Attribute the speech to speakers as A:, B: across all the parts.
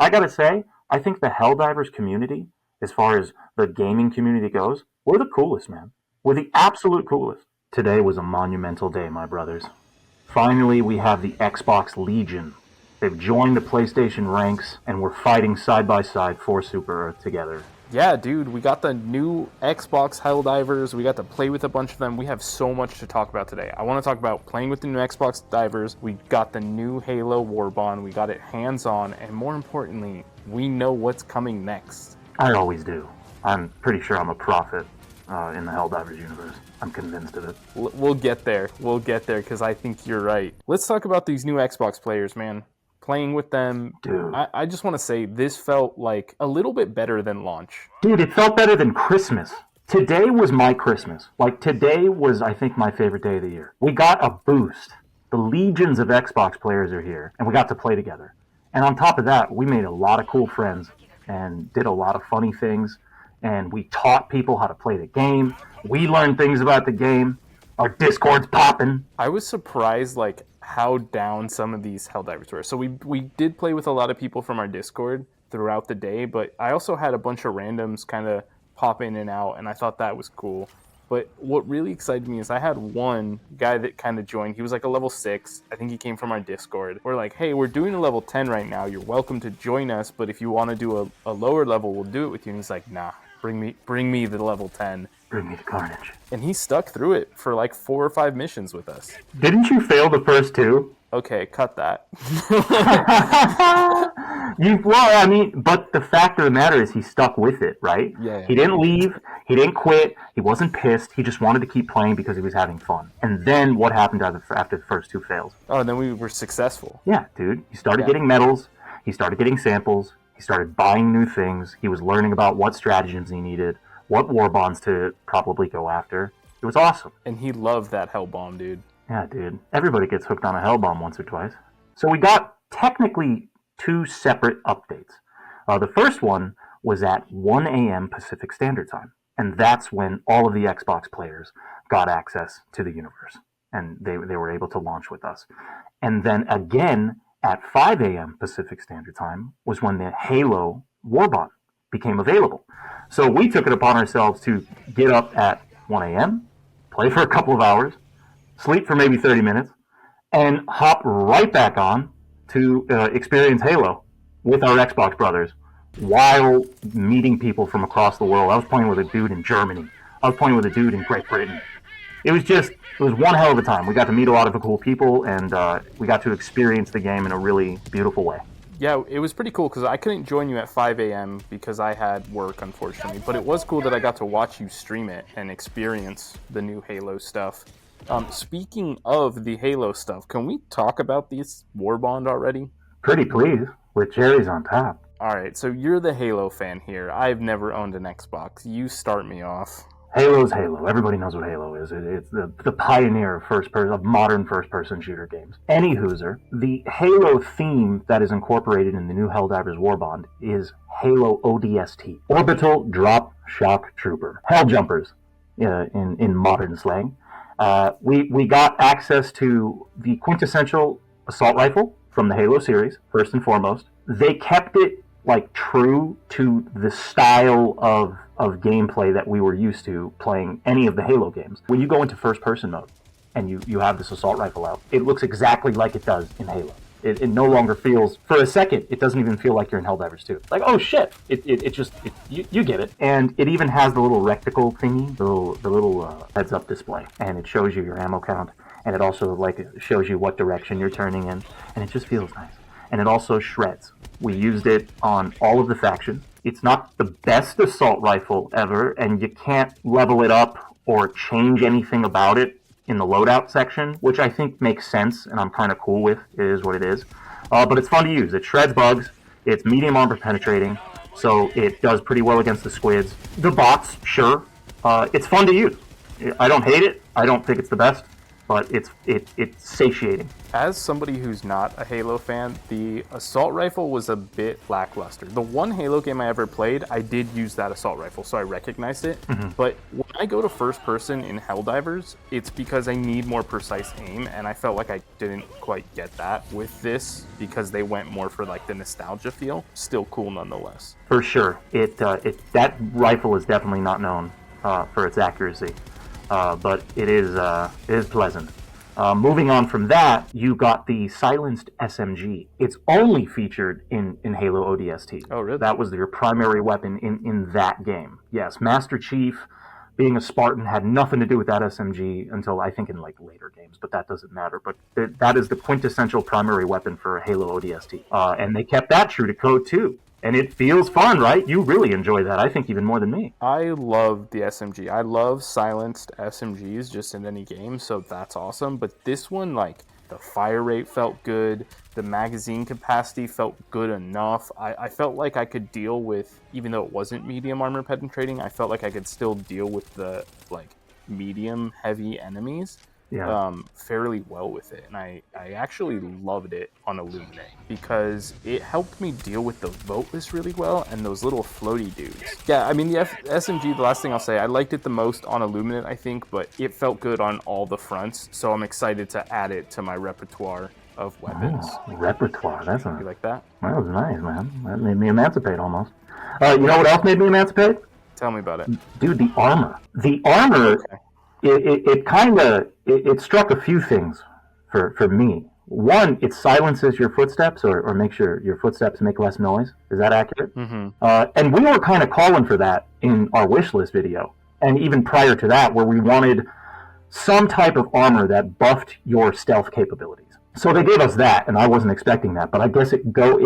A: I gotta say, I think the Helldivers community, as far as the gaming community goes, we're the coolest, man. We're the absolute coolest. Today was a monumental day, my brothers. Finally, we have the Xbox Legion. They've joined the PlayStation ranks, and we're fighting side by side for Super Earth together.
B: Yeah, dude, we got the new Xbox Helldivers. We got to play with a bunch of them. We have so much to talk about today. I want to talk about playing with the new Xbox Divers. We got the new Halo Warbond. We got it hands-on, and more importantly, we know what's coming next.
A: I always do. I'm pretty sure I'm a prophet in the Helldivers universe. I'm convinced of it.
B: We'll get there. We'll get there, because I think you're right. Let's talk about these new Xbox players, man. Playing with them,
A: dude.
B: I just want to say this felt like a little bit better than launch.
A: Dude, it felt better than Christmas. Today was my Christmas. Like, today was, I think, my favorite day of the year. We got a boost. The legions of Xbox players are here, and we got to play together. And on top of that, we made a lot of cool friends and did a lot of funny things, and we taught people how to play the game. We learned things about the game. Our Discord's popping.
B: I was surprised, like, how down some of these Helldivers were. So we did play with a lot of people from our Discord throughout the day, but I also had a bunch of randoms kind of pop in and out, and I thought that was cool. But what really excited me is I had one guy that kind of joined. He was like a level 6. I think he came from our Discord. We're like, hey, we're doing a level 10 right now. You're welcome to join us, but if you want to do a lower level, we'll do it with you. And he's like, nah, bring me the level 10.
A: Bring me the carnage.
B: And he stuck through it for like 4 or 5 missions with us.
A: Didn't you fail the first 2?
B: Okay, cut that.
A: Well, I mean, but the fact of the matter is he stuck with it, right?
B: Yeah.
A: He didn't leave. He didn't quit. He wasn't pissed. He just wanted to keep playing because he was having fun. And then what happened after the first 2 fails?
B: Oh, and then we were successful.
A: Yeah, dude. He started getting medals. He started getting samples. He started buying new things. He was learning about what stratagems he needed, what warbonds to probably go after. It was awesome.
B: And he loved that hell bomb, dude.
A: Yeah, dude. Everybody gets hooked on a hell bomb once or twice. So we got technically 2 separate updates. The first one was at 1 a.m. Pacific Standard Time. And that's when all of the Xbox players got access to the universe. And they were able to launch with us. And then again at 5 a.m. Pacific Standard Time was when the Halo Warbond became available. So we took it upon ourselves to get up at 1 a.m., play for a couple of hours, sleep for maybe 30 minutes, and hop right back on to experience Halo with our Xbox brothers while meeting people from across the world. I was playing with a dude in Germany. I was playing with a dude in Great Britain. It was one hell of a time. We got to meet a lot of cool people, and we got to experience the game in a really beautiful way.
B: Yeah, it was pretty cool because I couldn't join you at 5 a.m. because I had work, unfortunately. But it was cool that I got to watch you stream it and experience the new Halo stuff. Speaking of the Halo stuff, can we talk about this Warbond already?
A: Pretty please, with cherries on top.
B: All right, so you're the Halo fan here. I've never owned an Xbox. You start me off.
A: Halo's Halo. Everybody knows what Halo is. It's the pioneer of modern first-person shooter games. Any hooser, the Halo theme that is incorporated in the new Helldivers Warbond is Halo ODST, Orbital Drop Shock Trooper, Hell Jumpers, in modern slang. We got access to the quintessential assault rifle from the Halo series, first and foremost. They kept it like true to the style of gameplay that we were used to playing any of the Halo games. When you go into first-person mode and you have this assault rifle out, it looks exactly like it does in Halo. It no longer feels, for a second, it doesn't even feel like you're in Helldivers 2. Like, oh shit, you get it. And it even has the little reticle thingy, the little heads-up display, and it shows you your ammo count, and it also shows you what direction you're turning in, and it just feels nice. And it also shreds. We used it on all of the factions. It's not the best assault rifle ever, and you can't level it up or change anything about it in the loadout section, which I think makes sense, and I'm kind of cool with. It is what it is. But it's fun to use. It shreds bugs. It's medium armor penetrating, so it does pretty well against the squids. The bots, sure. It's fun to use. I don't hate it. I don't think it's the best, but it's satiating.
B: As somebody who's not a Halo fan, the assault rifle was a bit lackluster. The one Halo game I ever played, I did use that assault rifle, so I recognized it. Mm-hmm. But what I go to first person in Helldivers, it's because I need more precise aim, and I felt like I didn't quite get that with this because they went more for like the nostalgia feel. Still cool nonetheless.
A: For sure, that rifle is definitely not known for its accuracy, but it is pleasant. Moving on from that, you got the silenced SMG. It's only featured in Halo ODST.
B: Oh, really?
A: That was your primary weapon in that game. Yes, Master Chief, being a Spartan, had nothing to do with that SMG until I think in like later games, but that doesn't matter. But that is the quintessential primary weapon for Halo ODST. And they kept that true to code too. And it feels fun, right? You really enjoy that, I think, even more than me.
B: I love the SMG. I love silenced SMGs just in any game, so that's awesome. But this one, like, the fire rate felt good. The magazine capacity felt good enough. I felt like I could deal with, even though it wasn't medium armor penetrating, I felt like I could still deal with the, like, medium heavy enemies.
A: Yeah.
B: Fairly well with it, and I actually loved it on Illuminate because it helped me deal with the voteless really well and those little floaty dudes. Yeah, I mean the SMG, the last thing I'll say, I liked it the most on Illuminate, I think, but it felt good on all the fronts, so I'm excited to add it to my repertoire of weapons.
A: Oh, repertoire, that's
B: You like that?
A: That was nice, man. That made me emancipate almost. You know what else made me emancipate?
B: Tell me about it.
A: Dude, the armor. The armor... Okay. It struck a few things for me. One, it silences your footsteps or makes your footsteps make less noise. Is that accurate?
B: Mm-hmm.
A: And we were kind of calling for that in our wish list video. And even prior to that, where we wanted some type of armor that buffed your stealth capabilities. So they gave us that, and I wasn't expecting that, but I guess it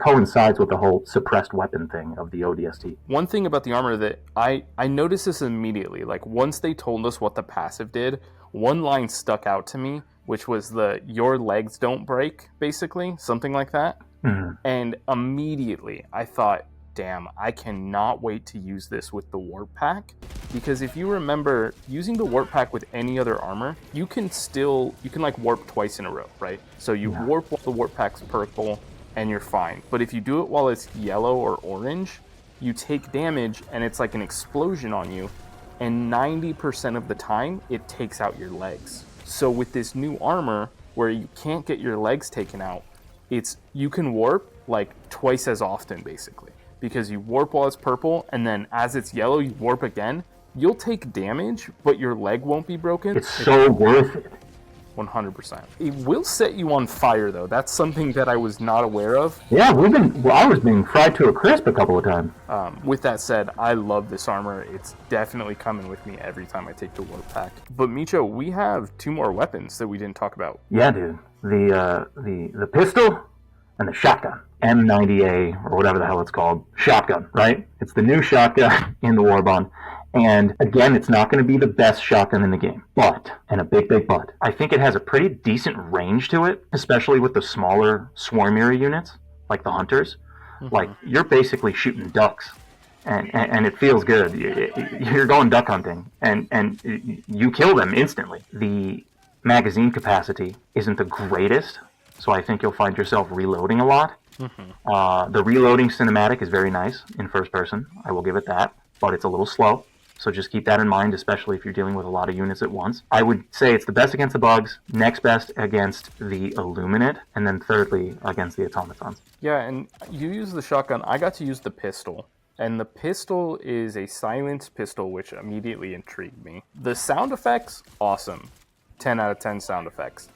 A: coincides with the whole suppressed weapon thing of the ODST.
B: One thing about the armor that I noticed this immediately, like once they told us what the passive did, one line stuck out to me, which was your legs don't break, basically, something like that.
A: Mm-hmm.
B: And immediately I thought, damn, I cannot wait to use this with the warp pack, because if you remember using the warp pack with any other armor, you can like warp twice in a row, right? So you warp while the warp pack's purple and you're fine. But if you do it while it's yellow or orange, you take damage and it's like an explosion on you, and 90% of the time it takes out your legs. So with this new armor where you can't get your legs taken out, you can warp like twice as often basically. Because you warp while it's purple, and then as it's yellow, you warp again. You'll take damage, but your leg won't be broken.
A: It's so worth it.
B: 100%. It will set you on fire, though. That's something that I was not aware of.
A: Yeah, I was being fried to a crisp a couple of times.
B: With that said, I love this armor. It's definitely coming with me every time I take the warp pack. But Micho, we have 2 more weapons that we didn't talk about.
A: Yeah, dude. The pistol and the shotgun. M90A, or whatever the hell it's called, shotgun, right? It's the new shotgun in the Warbond. And again, it's not going to be the best shotgun in the game. But, and a big but, I think it has a pretty decent range to it, especially with the smaller swarmier units, like the hunters. Mm-hmm. Like, you're basically shooting ducks. And it feels good. You're going duck hunting, and you kill them instantly. The magazine capacity isn't the greatest, so I think you'll find yourself reloading a lot. Mm-hmm. The reloading cinematic is very nice in first person, I will give it that, but it's a little slow, so just keep that in mind, especially if you're dealing with a lot of units at once. I would say it's the best against the bugs, next best against the Illuminate, and then thirdly against the automatons.
B: Yeah, and you use the shotgun. I got to use the pistol. And the pistol is a silenced pistol, which immediately intrigued me. The sound effects, awesome. 10 out of 10 sound effects.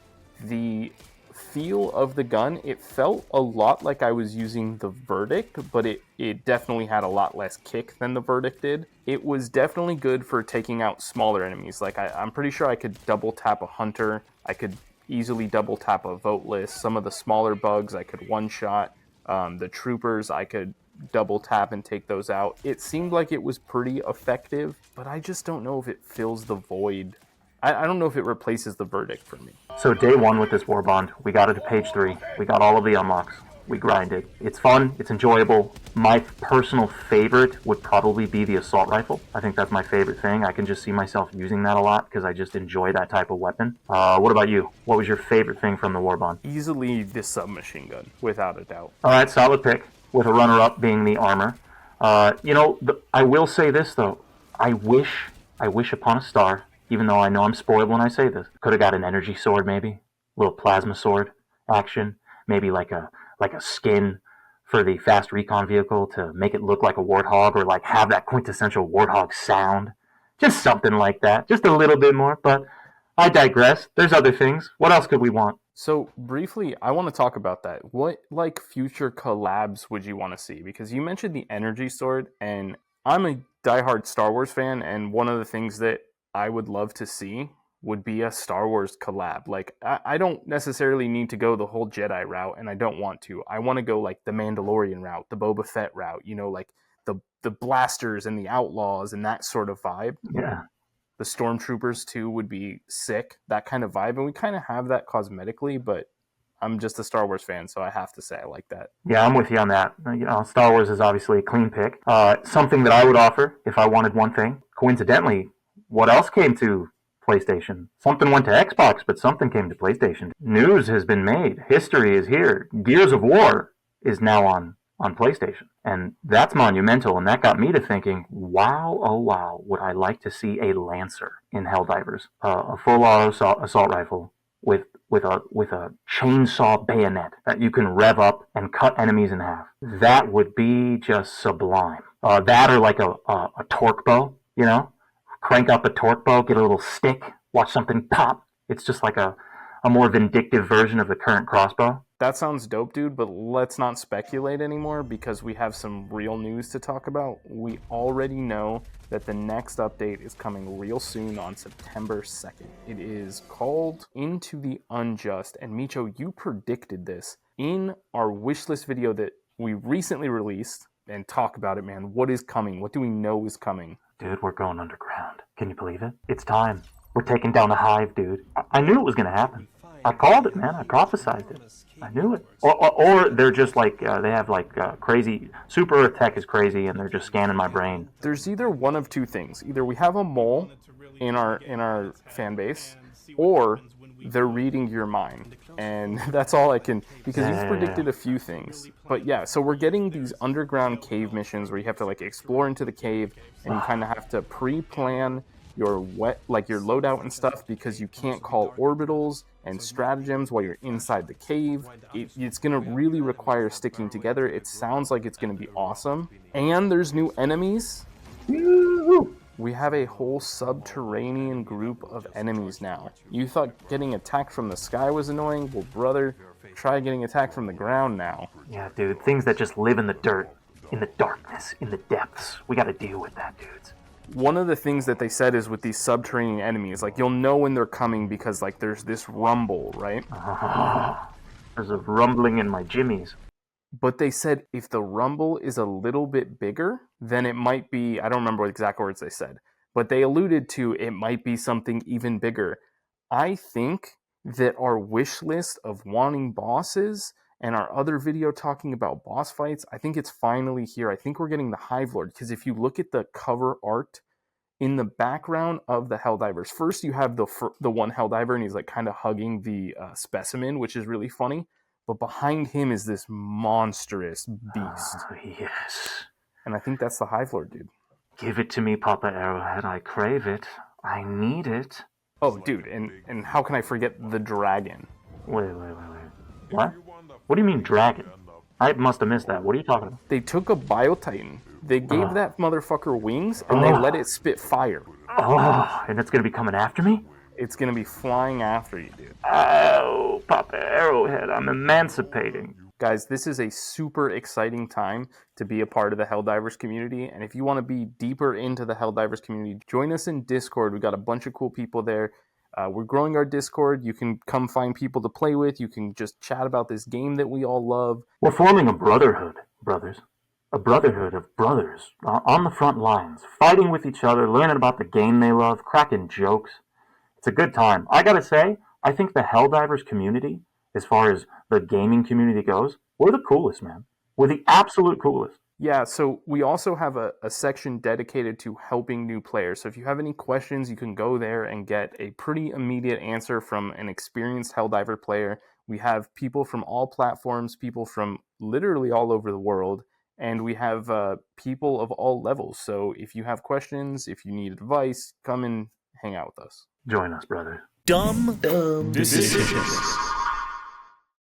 B: The feel of the gun, it felt a lot like I was using the Verdict, but it definitely had a lot less kick than the Verdict did. It was definitely good for taking out smaller enemies. Like I'm pretty sure I could double tap a hunter. I could easily double tap a voteless. Some of the smaller bugs I could one-shot. The troopers I could double tap and take those out. It seemed like it was pretty effective, but I just don't know if it fills the void. I don't know if it replaces the Verdict for me.
A: So day 1 with this Warbond, we got it to page 3. We got all of the unlocks. We grinded. It's fun. It's enjoyable. My personal favorite would probably be the assault rifle. I think that's my favorite thing. I can just see myself using that a lot because I just enjoy that type of weapon. What about you? What was your favorite thing from the Warbond?
B: Easily the submachine gun, without a doubt.
A: All right, solid pick, with a runner-up being the armor. I will say this, though. I wish I wish upon a star, even though I know I'm spoiled when I say this. Could have got an energy sword, maybe a little plasma sword action, maybe like a skin for the fast recon vehicle to make it look like a warthog, or like have that quintessential warthog sound. Just something like that. Just a little bit more, but I digress. There's other things. What else could we want?
B: So briefly, I want to talk about that. What like future collabs would you want to see? Because you mentioned the energy sword, and I'm a diehard Star Wars fan, and one of the things that I would love to see would be a Star Wars collab. Like I don't necessarily need to go the whole Jedi route, and I don't want to. I want to go like the Mandalorian route, the Boba Fett route. You know, like the blasters and the outlaws and that sort of vibe.
A: Yeah.
B: The stormtroopers too would be sick, that kind of vibe, and we kind of have that cosmetically, but I'm just a Star Wars fan, so I have to say I like that.
A: Yeah, I'm with you on that. Star Wars is obviously a clean pick. Something that I would offer if I wanted one thing. Coincidentally, what else came to PlayStation? Something went to Xbox, but something came to PlayStation. News has been made. History is here. Gears of War is now on PlayStation. And that's monumental, and that got me to thinking, wow, oh wow, would I like to see a Lancer in Helldivers. A full auto assault rifle with a chainsaw bayonet that you can rev up and cut enemies in half. That would be just sublime. That or like a torque bow, you know? Crank up a torque bow, get a little stick, watch something pop. It's just like a more vindictive version of the current crossbow.
B: That sounds dope, dude, but let's not speculate anymore because we have some real news to talk about. We already know that the next update is coming real soon on September 2nd. It is called Into the Unjust, and Micho, you predicted this in our wishlist video that we recently released. And talk about it, man. What is coming? What do we know is coming?
A: Dude, we're going underground. Can you believe it? It's time. We're taking down the hive, dude. I knew it was going to happen. I called it, man. I prophesized it. I knew it. Or they're just like, they have like crazy, Super Earth tech is crazy and they're just scanning my brain.
B: There's either one of two things. Either we have a mole in our fan base, or they're reading your mind. And that's all I can, because you've predicted a few things. But yeah, so we're getting these underground cave missions where you have to like explore into the cave and you kind of have to pre-plan your your loadout and stuff, because you can't call orbitals and stratagems while you're inside the cave. It's going to really require sticking together. It sounds like it's going to be awesome. And there's new enemies. We have a whole subterranean group of enemies now. You thought getting attacked from the sky was annoying? Well, brother, try getting attacked from the ground now.
A: Yeah, dude, things that just live in the dirt, in the darkness, in the depths. We got to deal with that, dudes.
B: One of the things that they said is with these subterranean enemies, like you'll know when they're coming because like there's this rumble, right?
A: There's a rumbling in my jimmies.
B: But they said if the rumble is a little bit bigger, then it might be, I don't remember what exact words they said, but they alluded to it might be something even bigger. I think that our wish list of wanting bosses and our other video talking about boss fights, I think it's finally here. I think we're getting the Hive Lord, because if you look at the cover art in the background of the Helldivers, first you have the one Helldiver and he's like kind of hugging the specimen, which is really funny. But behind him is this monstrous beast.
A: Yes.
B: And I think that's the Hive Lord, dude.
A: Give it to me, Papa Arrowhead. I crave it. I need it.
B: Oh, dude, and how can I forget the dragon?
A: Wait. What? What do you mean, dragon? I must have missed that. What are you talking about?
B: They took a Biotitan. They gave that motherfucker wings, and they let it spit fire.
A: Oh, and it's going to be coming after me?
B: It's going to be flying after you, dude.
A: Oh, Papa Arrowhead, I'm emancipating.
B: Guys, this is a super exciting time to be a part of the Helldivers community. And if you want to be deeper into the Helldivers community, join us in Discord. We've got a bunch of cool people there. We're growing our Discord. You can come find people to play with. You can just chat about this game that we all love.
A: We're forming a brotherhood, brothers. A brotherhood of brothers on the front lines, fighting with each other, learning about the game they love, cracking jokes. It's a good time. I gotta say, I think the Helldivers community, as far as the gaming community goes, we're the coolest, man. We're the absolute coolest.
B: Yeah, so we also have a section dedicated to helping new players. So if you have any questions, you can go there and get a pretty immediate answer from an experienced Helldiver player. We have people from all platforms, people from literally all over the world, and we have people of all levels. So if you have questions, if you need advice, come and hang out with us.
A: Join us, brother.
C: Dumb decisions.